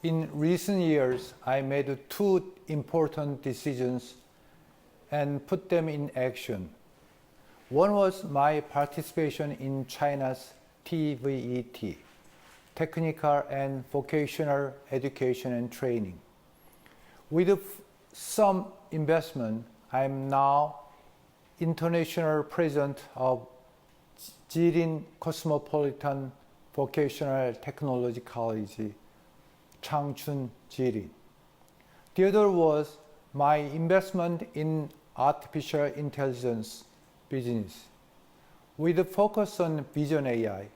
In recent years, I made two important decisions and put them in action. One was my participation in China's TVET, Technical and Vocational Education and Training. With some investment, I am now international president of Jilin Cosmopolitan Vocational Technology College, Changchun, Jilin. The other was my investment in artificial intelligence business. With a focus on Vision AI,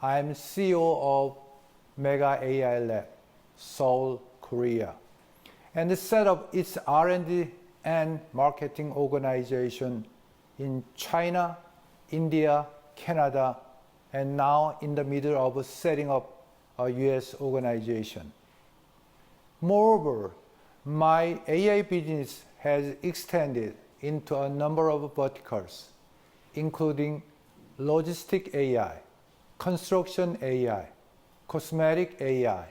I am CEO of Mega AI Lab, Seoul, Korea, and set up its R&D and marketing organization in China, India, Canada, and now in the middle of setting up a US organization. Moreover, my AI business has extended into a number of verticals, including logistic AI, construction AI, cosmetic AI,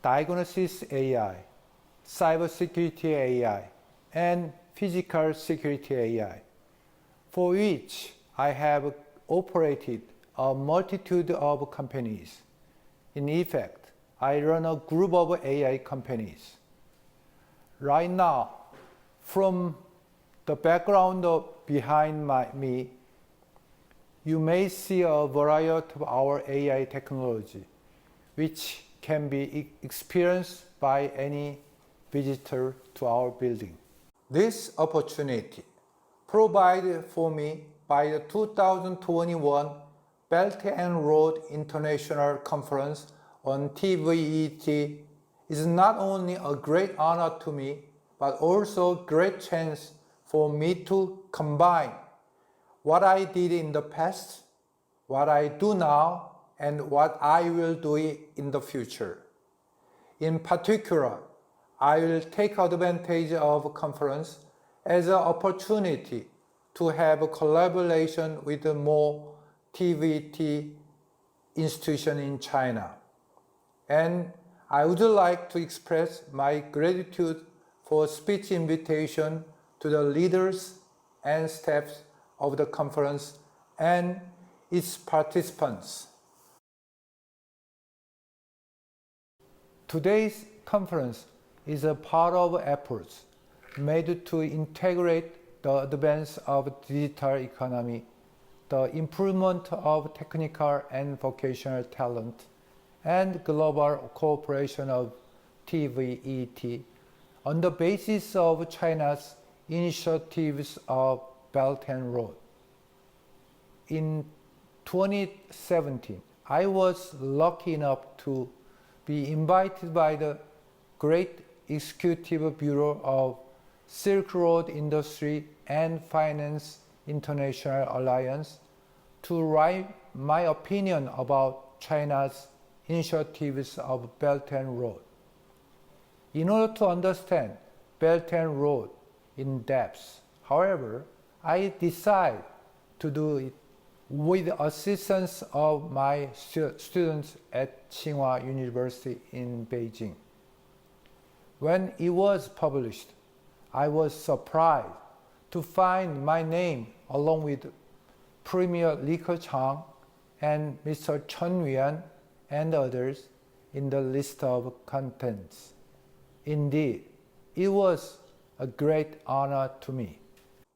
diagnosis AI, cybersecurity AI, and physical security AI, for which I have operated a multitude of companies. In effect, I run a group of AI companies. Right now, from the background behind me, you may see a variety of our AI technology, which can be experienced by any visitor to our building. This opportunity provided for me by the 2021 Belt and Road International Conference on TVET is not only a great honor to me, but also a great chance for me to combine what I did in the past, what I do now, and what I will do in the future. In particular, I will take advantage of the conference as an opportunity to have a collaboration with more TVET institutions in China. And I would like to express my gratitude for speech invitation to the leaders and staffs of the conference and its participants. Today's conference is a part of efforts made to integrate the advance of digital economy, the improvement of technical and vocational talent, and global cooperation of TVET on the basis of China's initiatives of Belt and Road. In 2017, I was lucky enough to be invited by the Great Executive Bureau of Silk Road Industry and Finance International Alliance to write my opinion about China's initiatives of Belt and Road. In order to understand Belt and Road in depth, however, I decided to do it with the assistance of my students at Tsinghua University in Beijing. When it was published, I was surprised to find my name along with Premier Li Keqiang and Mr. Chen Yuan and others in the list of contents. Indeed, it was a great honor to me.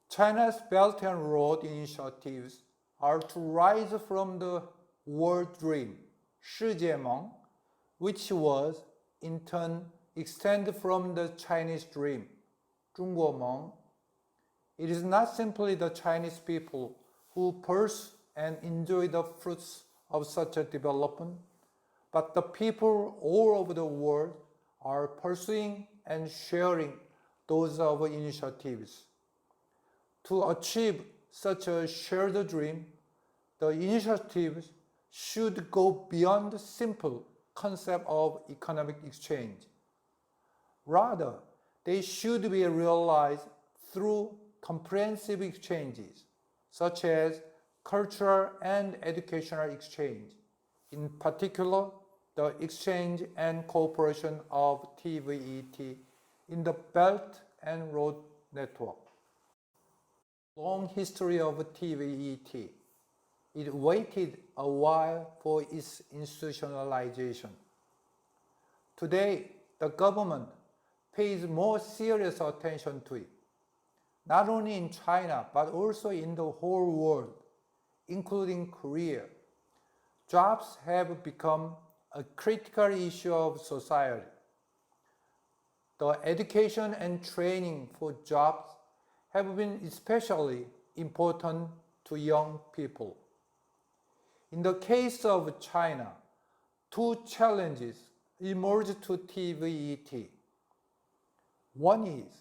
China's Belt and Road initiatives are to rise from the world dream, 世界梦, which was in turn extended from the Chinese dream, 中国梦. It is not simply the Chinese people who pursue and enjoy the fruits of such a development, but the people all over the world are pursuing and sharing those of initiatives. To achieve such a shared dream, the initiatives should go beyond the simple concept of economic exchange. Rather, they should be realized through comprehensive exchanges, such as cultural and educational exchange, in particular the exchange and cooperation of TVET in the Belt and Road Network. Long history of TVET. It waited a while for its institutionalization. Today, the government pays more serious attention to it, not only in China, but also in the whole world, including Korea. Jobs have become a critical issue of society. The education and training for jobs have been especially important to young people. In the case of China, two challenges emerged to TVET. One is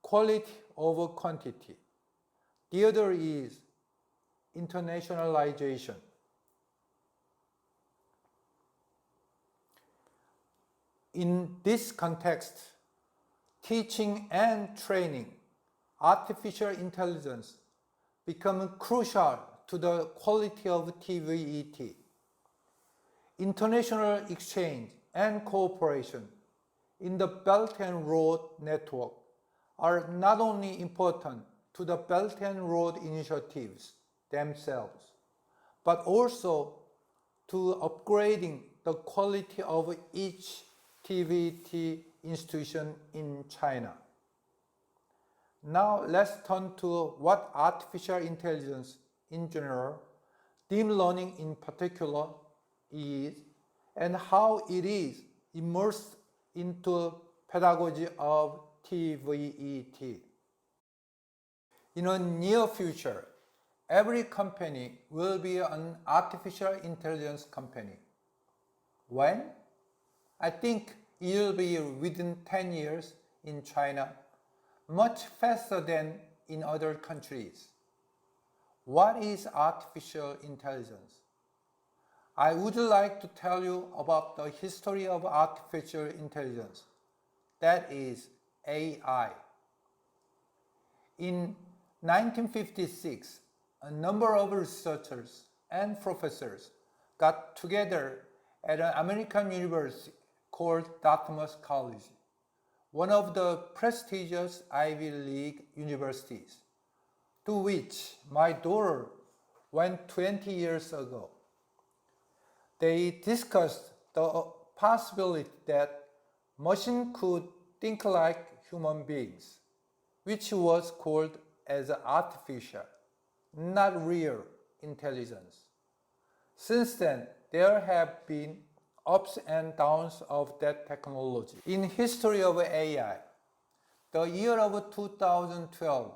quality over quantity. The other is internationalization. In this context, teaching and training artificial intelligence become crucial to the quality of TVET. International exchange and cooperation in the Belt and Road Network are not only important to the Belt and Road initiatives themselves, but also to upgrading the quality of each TVET institution in China. Now let's turn to what artificial intelligence in general, deep learning in particular, is and how it is immersed into pedagogy of TVET. In the near future, every company will be an artificial intelligence company. When? I think it will be within 10 years in China, much faster than in other countries. What is artificial intelligence? I would like to tell you about the history of artificial intelligence, that is AI. In 1956, a number of researchers and professors got together at an American university called Dartmouth College, one of the prestigious Ivy League universities, to which my daughter went 20 years ago. They discussed the possibility that machine could think like human beings, which was called as artificial, not real intelligence. Since then, there have been ups and downs of that technology. In history of AI, the year of 2012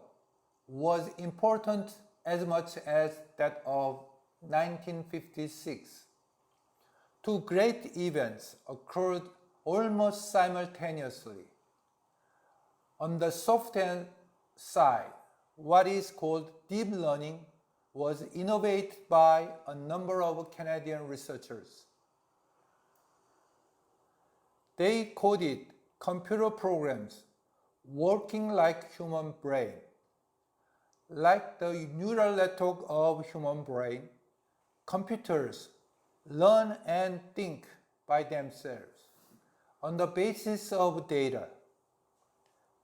was important as much as that of 1956. Two great events occurred almost simultaneously. On the software side, what is called deep learning was innovated by a number of Canadian researchers. They coded computer programs working like human brain. Like the neural network of human brain, computers learn and think by themselves on the basis of data.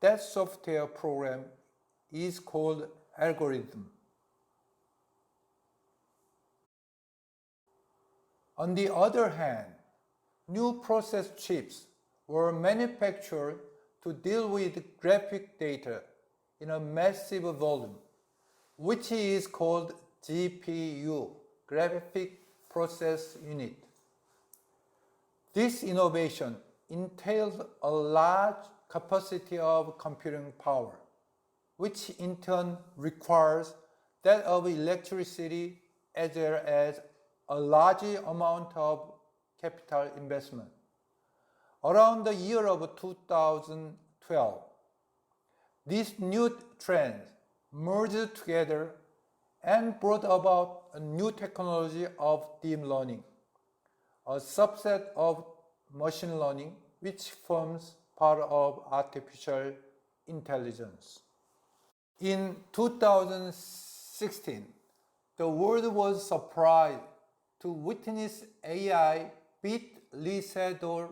That software program is called algorithm. On the other hand, new process chips were manufactured to deal with graphic data in a massive volume, which is called GPU, Graphic Process Unit. This innovation entails a large capacity of computing power, which in turn requires that of electricity as well as a large amount of capital investment. Around the year of 2012, these new trends merged together and brought about a new technology of deep learning, a subset of machine learning which forms part of artificial intelligence. In 2016, the world was surprised to witness AI beat Lee Sedol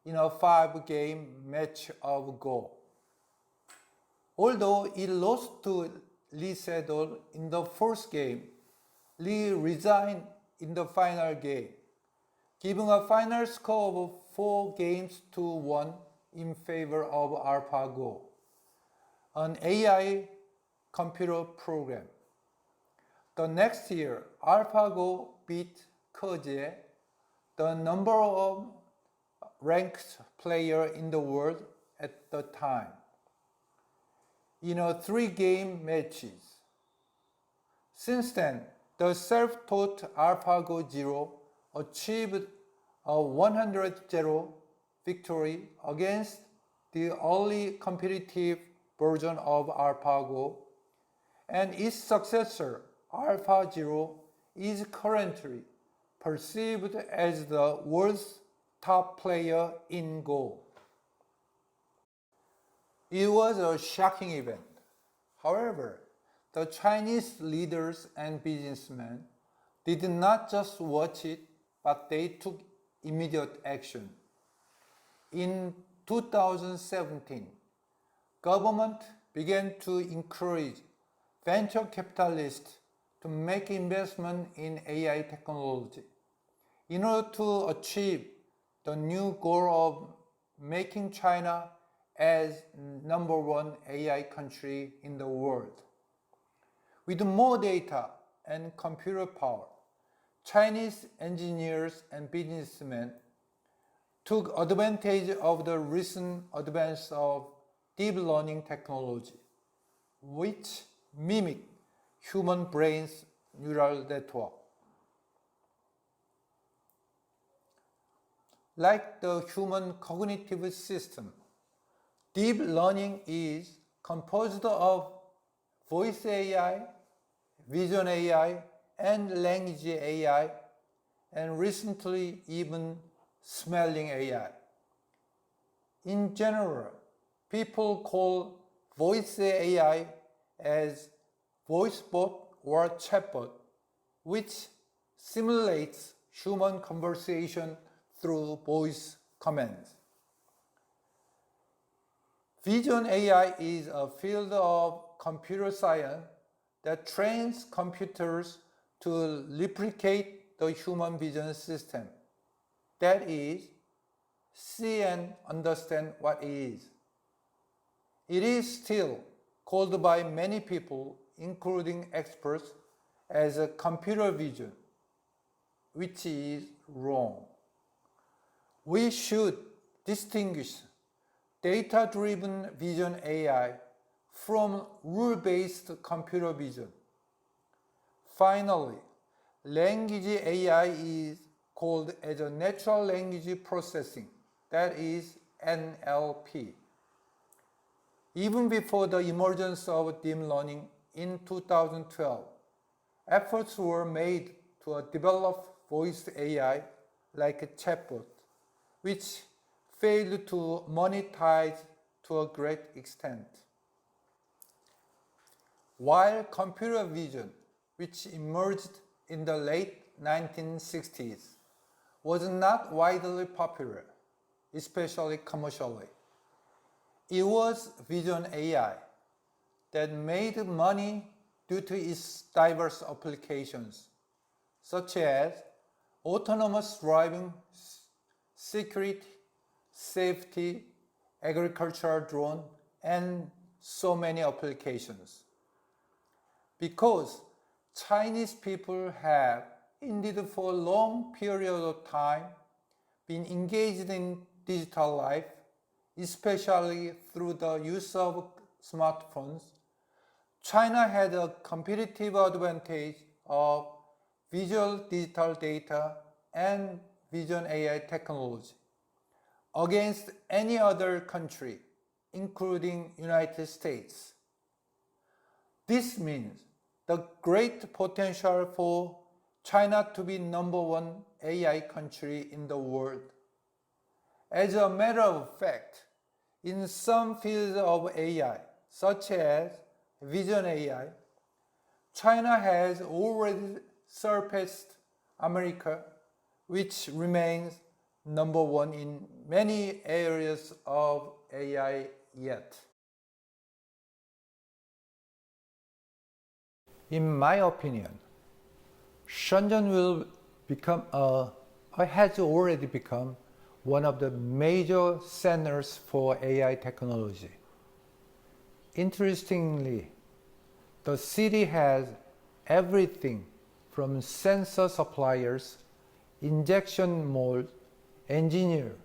in a 5-game match of Go. Although it lost to Lee Sedol in the first game, Lee resigned in the final game, giving a final score of 4-1 in favor of AlphaGo, an AI computer program. The next year, AlphaGo beat Ke, the number one ranked player in the world at the time, in a 3-game matches. Since then, the self-taught AlphaGo Zero achieved a 100-0 victory against the early competitive version of AlphaGo, and its successor, AlphaZero, is currently perceived as the world's top player in Go. It was a shocking event. However, the Chinese leaders and businessmen did not just watch it, but they took immediate action. In 2017, government began to encourage venture capitalists to make investment in AI technology in order to achieve the new goal of making China as number one AI country in the world. With more data and computer power, Chinese engineers and businessmen took advantage of the recent advance of deep learning technology, which mimic human brain's neural network. Like the human cognitive system, deep learning is composed of voice AI, vision AI, and language AI, and recently even smelling AI. In general, people call voice AI as voice bot or chatbot, which simulates human conversation through voice commands. Vision AI is a field of computer science that trains computers to replicate the human vision system. That is, see and understand what is. It is still called by many people, including experts, as a computer vision, which is wrong. We should distinguish data-driven vision AI from rule-based computer vision. Finally, language AI is called as a natural language processing, that is NLP. Even before the emergence of deep learning in 2012, efforts were made to develop voice AI like a chatbot, which failed to monetize to a great extent. While computer vision, which emerged in the late 1960s, was not widely popular, especially commercially, it was vision AI that made money due to its diverse applications, such as autonomous driving, security, safety, agricultural drone, and so many applications. Because Chinese people have, indeed for a long period of time, been engaged in digital life, especially through the use of smartphones, China had a competitive advantage of visual digital data and vision AI technology against any other country, including United States. This means the great potential for China to be number one AI country in the world. As a matter of fact, in some fields of AI, such as vision AI, China has already surpassed America, which remains number one in many areas of AI yet. In my opinion, Shenzhen will become or has already become one of the major centers for AI technology. Interestingly, the city has everything from sensor suppliers, injection mold engineer,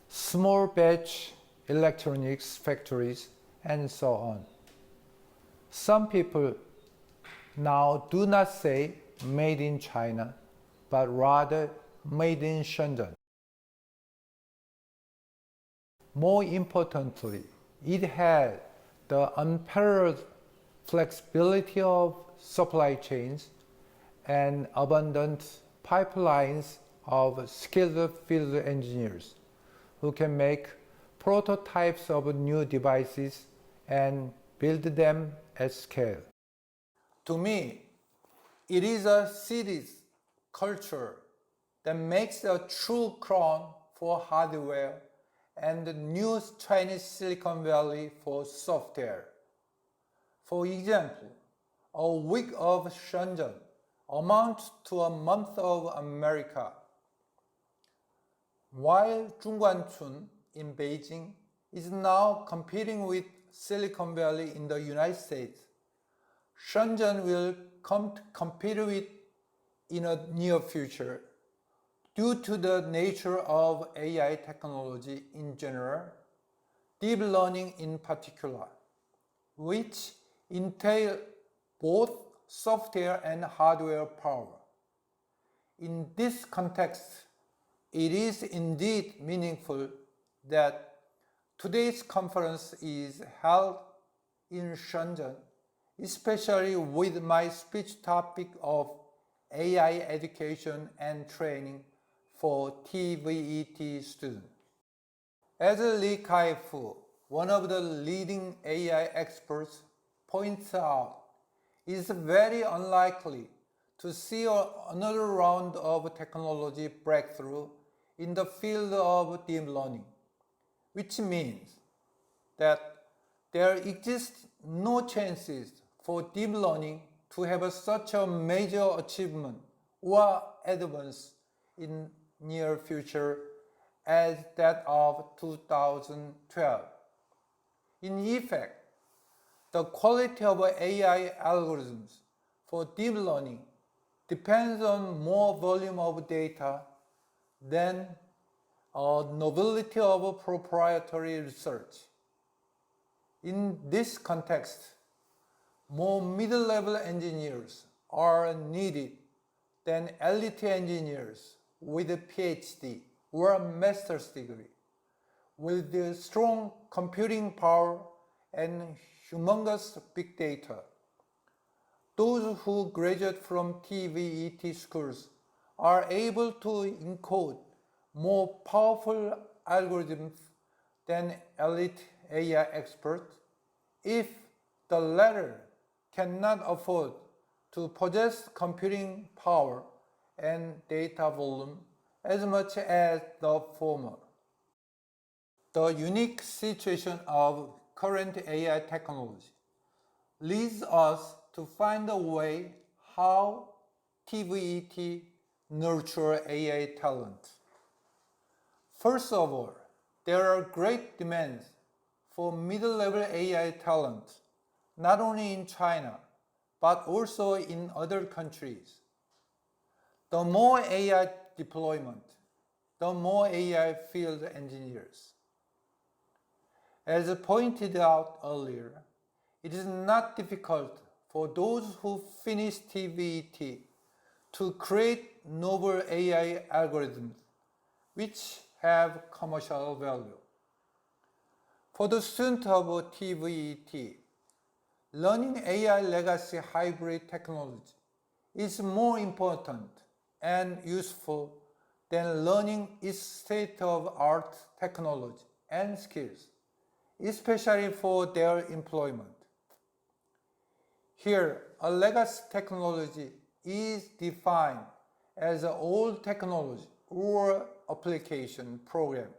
small batch electronics factories, and so on. Some people now do not say made in China, but rather made in Shenzhen. More importantly, it had the unparalleled flexibility of supply chains and abundant pipelines of skilled field engineers who can make prototypes of new devices and build them at scale. To me, it is a city's culture that makes a true crown for hardware and the new Chinese Silicon Valley for software. For example, a week of Shenzhen amounts to a month of America, while Zhongguancun in Beijing is now competing with Silicon Valley in the United States. Shenzhen will come to compete with in a near future due to the nature of AI technology in general, deep learning in particular, which entail both software and hardware power. In this context, it is indeed meaningful that today's conference is held in Shenzhen, especially with my speech topic of AI education and training for TVET students. As Li Kai-fu, one of the leading AI experts, points out, it is very unlikely to see another round of technology breakthrough in the field of deep learning, which means that there exists no chances for deep learning to have such a major achievement or advance in near future as that of 2012. In effect, the quality of AI algorithms for deep learning depends on more volume of data than a novelty of proprietary research. In this context, more middle-level engineers are needed than elite engineers with a PhD or a master's degree, with the strong computing power and humongous big data. Those who graduate from TVET schools are able to encode more powerful algorithms than elite AI experts if the latter cannot afford to possess computing power and data volume as much as the former. The unique situation of current AI technology leads us to find a way how TVET nurture AI talent. First of all, there are great demands for middle-level AI talent, not only in China, but also in other countries. The more AI deployment, the more AI field engineers. As pointed out earlier, it is not difficult for those who finish TVET to create novel AI algorithms which have commercial value. For the student of TVET, learning AI legacy hybrid technology is more important and useful than learning its state-of-art technology and skills, especially for their employment. Here, a legacy technology is defined as an old technology or application program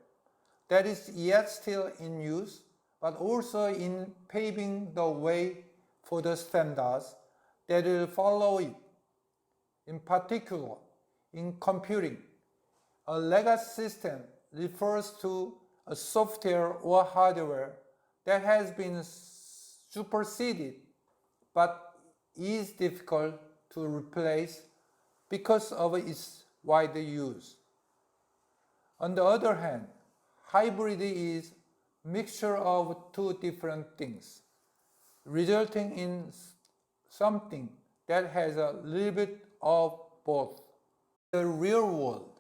that is yet still in use, but also in paving the way for the standards that will follow it. In particular, in computing, a legacy system refers to a software or hardware that has been superseded but is difficult to replace because of its wide use. On the other hand, hybrid is a mixture of two different things, resulting in something that has a little bit of both. In the real world,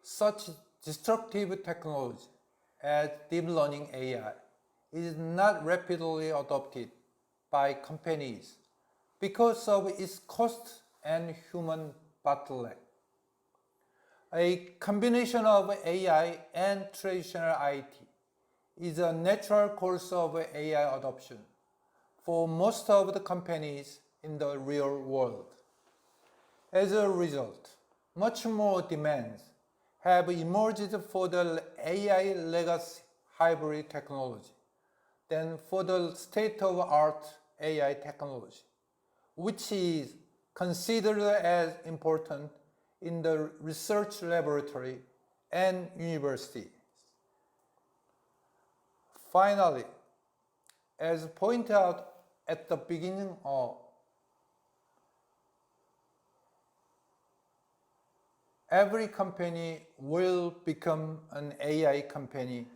such disruptive technology as deep learning AI is not rapidly adopted by companies because of its cost and human bottleneck. A combination of AI and traditional IT is a natural course of AI adoption for most of the companies in the real world. As a result, much more demands have emerged for the AI legacy hybrid technology than for the state-of-the-art AI technology, which is considered as important in the research laboratory and universities. Finally, as pointed out at the beginning of, every company will become an AI company,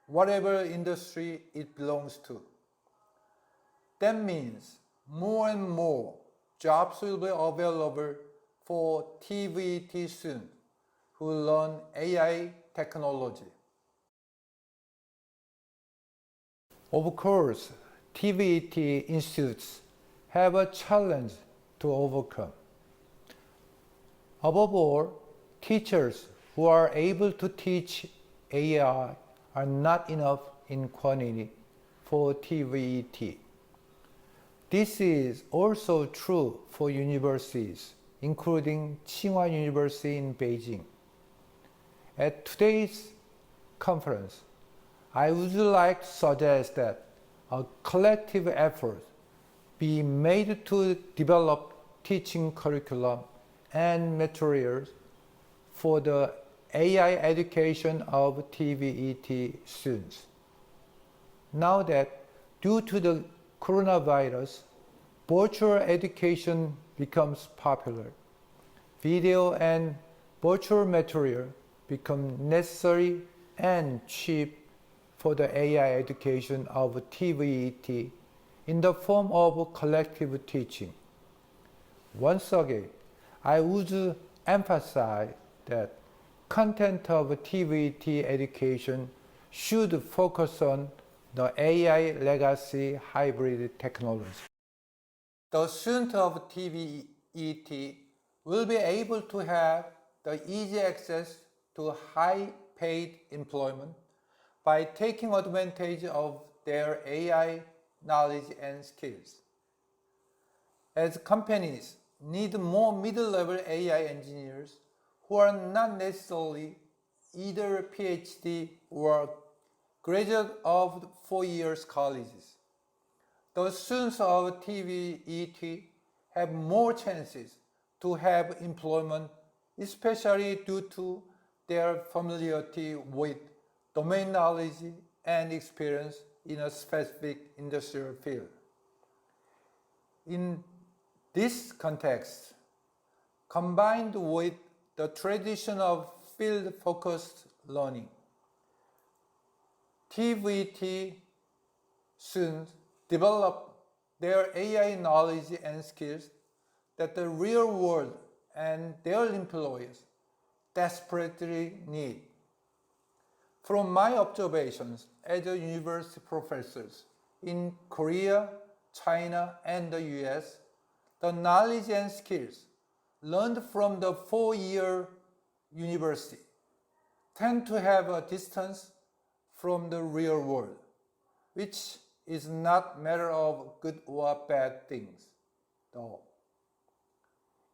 whatever industry it belongs to. That means more and more jobs will be available for TVET students who learn AI technology. Of course, TVET institutes have a challenge to overcome. Above all, teachers who are able to teach AI are not enough in quantity for TVET. This is also true for universities, including Tsinghua University in Beijing. At today's conference, I would like to suggest that a collective effort be made to develop teaching curriculum and materials for the AI education of TVET students. Now that due to the coronavirus, virtual education becomes popular, video and virtual material become necessary and cheap for the AI education of TVET in the form of collective teaching. Once again, I would emphasize that content of TVET education should focus on the AI legacy hybrid technology. The student of TVET will be able to have the easy access to high paid employment by taking advantage of their AI knowledge and skills. As companies need more middle-level AI engineers who are not necessarily either PhD or graduate of 4 years colleges, the students of TVET have more chances to have employment, especially due to their familiarity with domain knowledge and experience in a specific industrial field. In this context, combined with the tradition of field-focused learning, TVET students develop their AI knowledge and skills that the real world and their employers desperately need. From my observations as a university professor in Korea, China, and the US, the knowledge and skills learned from the 4-year university tend to have a distance from the real world, which is not a matter of good or bad things, though.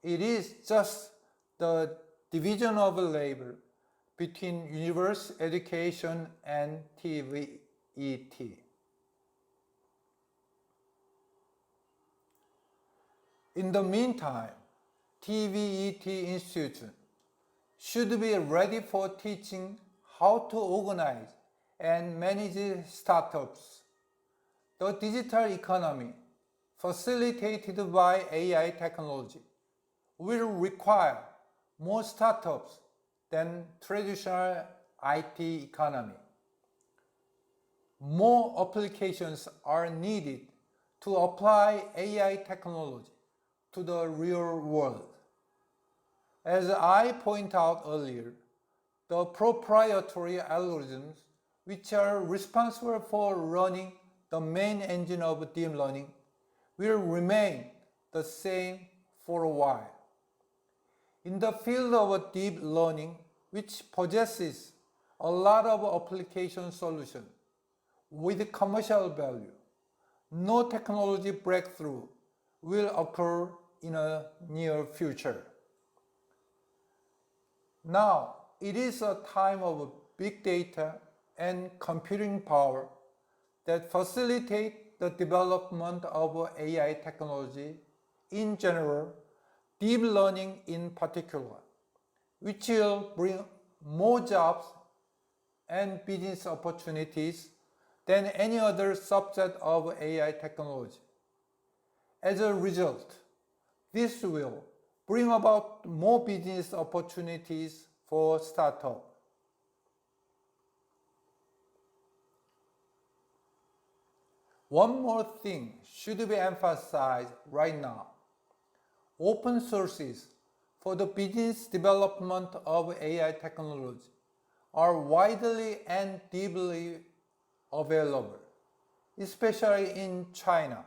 It is just the division of labor between universal education and TVET. In the meantime, TVET institution should be ready for teaching how to organize and manage startups. The digital economy, facilitated by AI technology, will require more startups than traditional IT economy. More applications are needed to apply AI technology to the real world. As I point out earlier, the proprietary algorithms which are responsible for running the main engine of deep learning will remain the same for a while. In the field of deep learning, which possesses a lot of application solutions with commercial value, no technology breakthrough will occur in a near future. Now, it is a time of big data and computing power that facilitate the development of AI technology in general, deep learning in particular, which will bring more jobs and business opportunities than any other subset of AI technology. As a result, this will bring about more business opportunities for startups. One more thing should be emphasized right now. Open sources for the business development of AI technology are widely and deeply available, especially in China.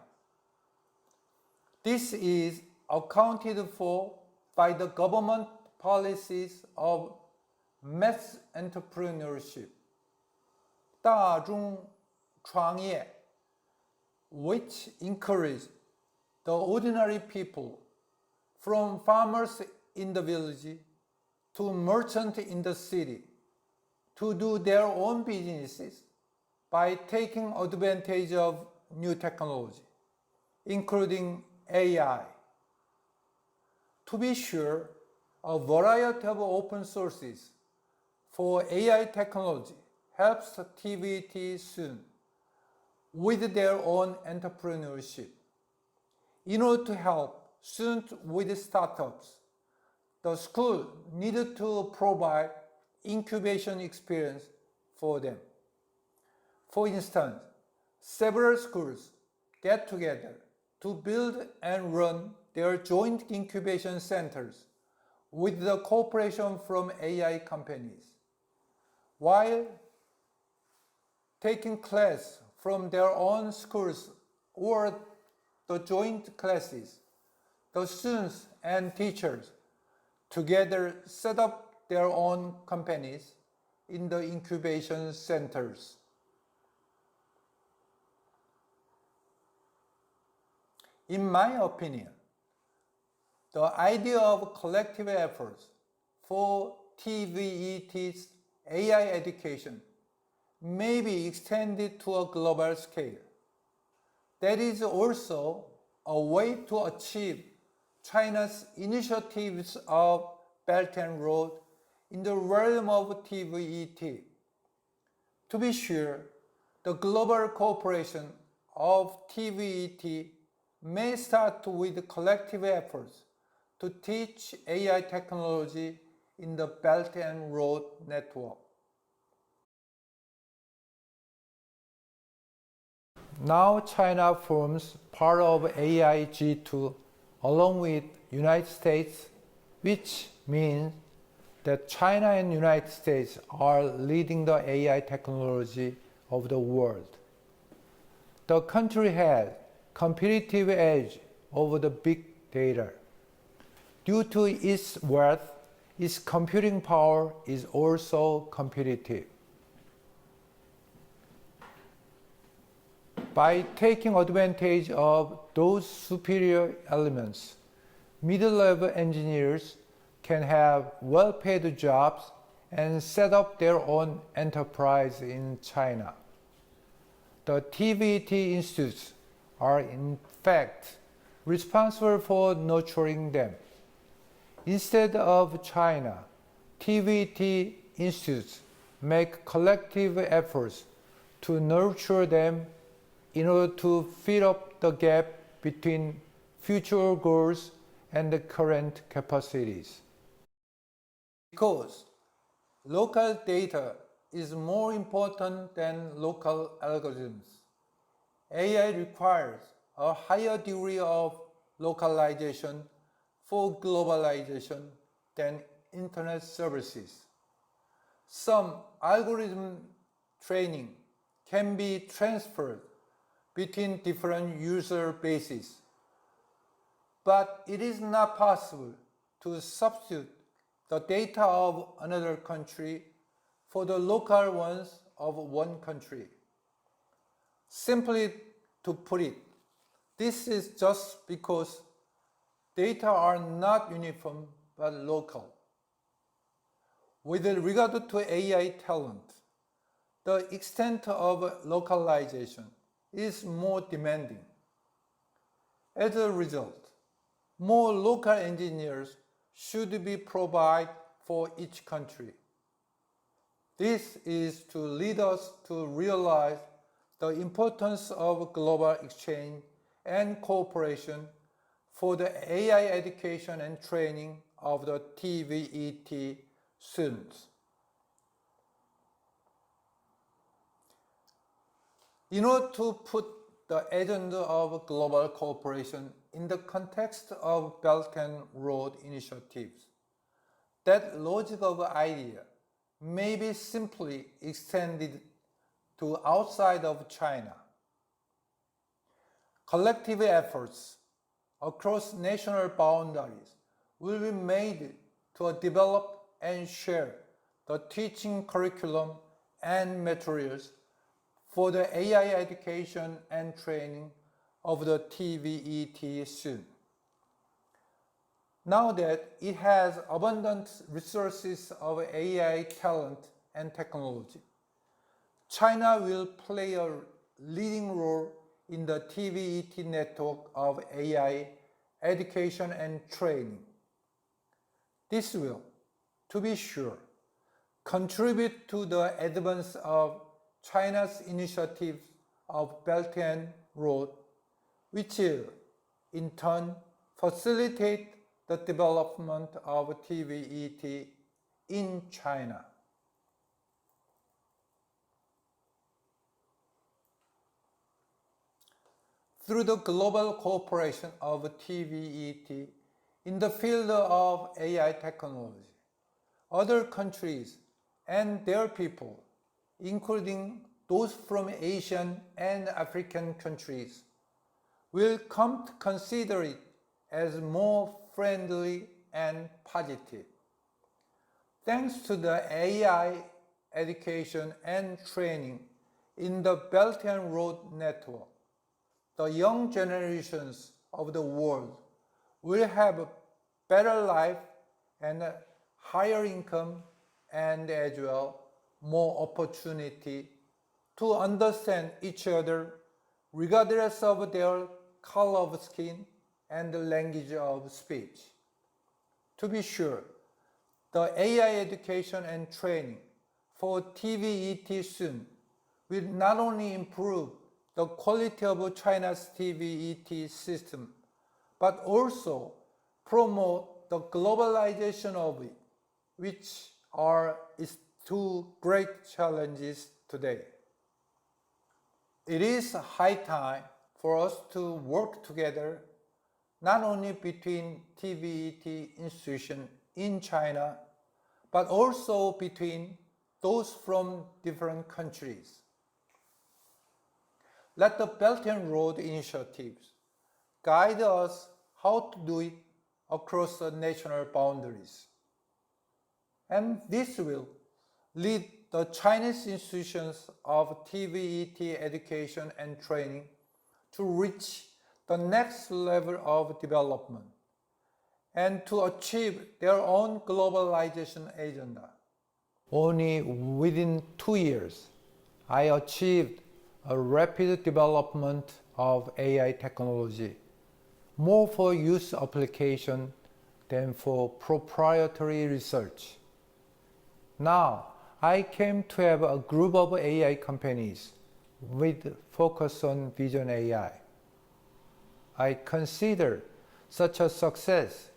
This is accounted for by the government policies of mass entrepreneurship, 大众创业, which encourage the ordinary people from farmers in the village to merchants in the city to do their own businesses by taking advantage of new technology, including AI. To be sure, a variety of open sources for AI technology helps TVET soon with their own entrepreneurship. In order to help students with startups, the school needed to provide incubation experience for them. For instance, several schools get together to build and run their joint incubation centers with the cooperation from AI companies. While taking class from their own schools or the joint classes, the students and teachers together set up their own companies in the incubation centers. In my opinion, the idea of collective efforts for TVET's AI education may be extended to a global scale. That is also a way to achieve China's initiatives of Belt and Road in the realm of TVET. To be sure, the global cooperation of TVET may start with collective efforts to teach AI technology in the Belt and Road network. Now China forms part of AI G2 along with United States, which means that China and United States are leading the AI technology of the world. The country has competitive edge over the big data. Due to its wealth, its computing power is also competitive. By taking advantage of those superior elements, middle-level engineers can have well-paid jobs and set up their own enterprise in China. The TVET institutes are in fact responsible for nurturing them. Instead of China, TVET institutes make collective efforts to nurture them in order to fill up the gap between future goals and the current capacities. Because local data is more important than local algorithms, AI requires a higher degree of localization for globalization than internet services. Some algorithm training can be transferred between different user bases, but it is not possible to substitute the data of another country for the local ones of one country. Simply to put it, this is just because data are not uniform but local. With regard to AI talent, the extent of localization is more demanding. As a result, more local engineers should be provided for each country. This is to lead us to realize the importance of global exchange and cooperation for the AI education and training of the TVET students. In order to put the agenda of global cooperation in the context of Belt and Road initiatives, that logic of idea may be simply extended to outside of China. Collective efforts across national boundaries will be made to develop and share the teaching curriculum and materials for the AI education and training of the TVET soon. Now that it has abundant resources of AI talent and technology, China will play a leading role in the TVET network of AI education and training. This will, to be sure, contribute to the advance of China's initiatives of Belt and Road, which will, in turn, facilitate the development of TVET in China. Through the global cooperation of TVET in the field of AI technology, other countries and their people, including those from Asian and African countries, will come to consider it as more friendly and positive. Thanks to the AI education and training in the Belt and Road network, the young generations of the world will have a better life and a higher income and as well more opportunity to understand each other regardless of their color of skin and the language of speech. To be sure, the AI education and training for TVET soon will not only improve the quality of China's TVET system, but also promote the globalization of it, which are its two great challenges today. It is high time for us to work together, not only between TVET institutions in China, but also between those from different countries. Let the Belt and Road initiatives guide us how to do it across the national boundaries. And this will lead the Chinese institutions of TVET education and training to reach the next level of development and to achieve their own globalization agenda. Only within 2 years, I achieved a rapid development of AI technology, more for use application than for proprietary research. Now, I came to have a group of AI companies with focus on vision AI. I consider such a success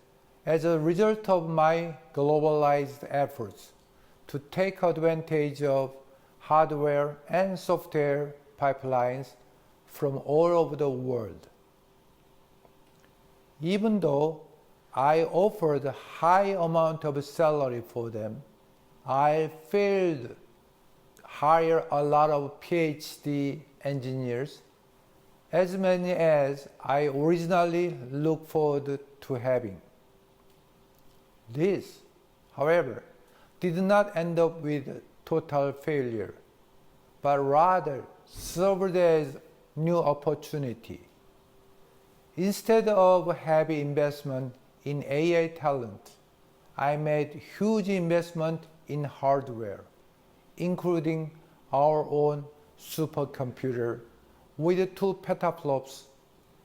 as a result of my globalized efforts to take advantage of hardware and software pipelines from all over the world. Even though I offered a high amount of salary for them, I failed to hire a lot of PhD engineers, as many as I originally looked forward to having. This, however, did not end up with total failure, but rather served as new opportunity. Instead of heavy investment in AI talent, I made huge investment in hardware, including our own supercomputer with 2 petaflops,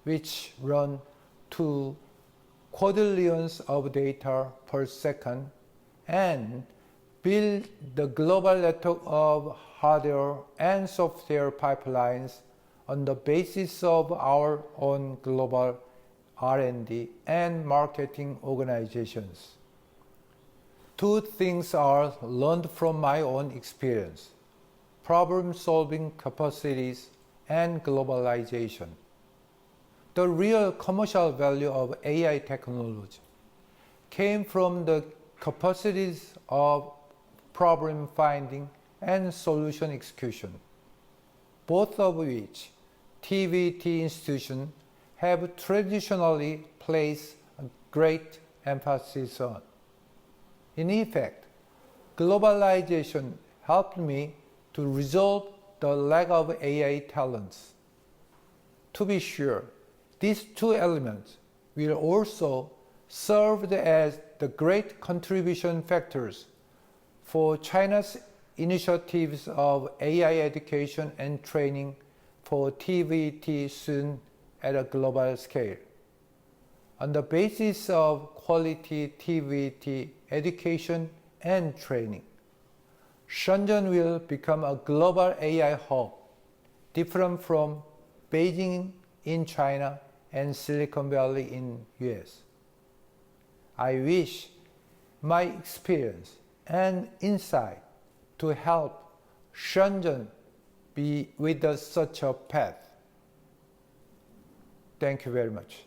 which run to quadrillions of data per second, and build the global network of hardware and software pipelines on the basis of our own global R&D and marketing organizations. 2 things are learned from my own experience: problem-solving capacities and globalization. The real commercial value of AI technology came from the capacities of problem finding and solution execution, both of which TVET institutions have traditionally placed a great emphasis on. In effect, globalization helped me to resolve the lack of AI talents. To be sure, these 2 elements will also serve as the great contribution factors for China's initiatives of AI education and training for TVET soon at a global scale. On the basis of quality TVET education and training, Shenzhen will become a global AI hub, different from Beijing in China and Silicon Valley in US. I wish my experience and insight to help Shenzhen be with such a path. Thank you very much.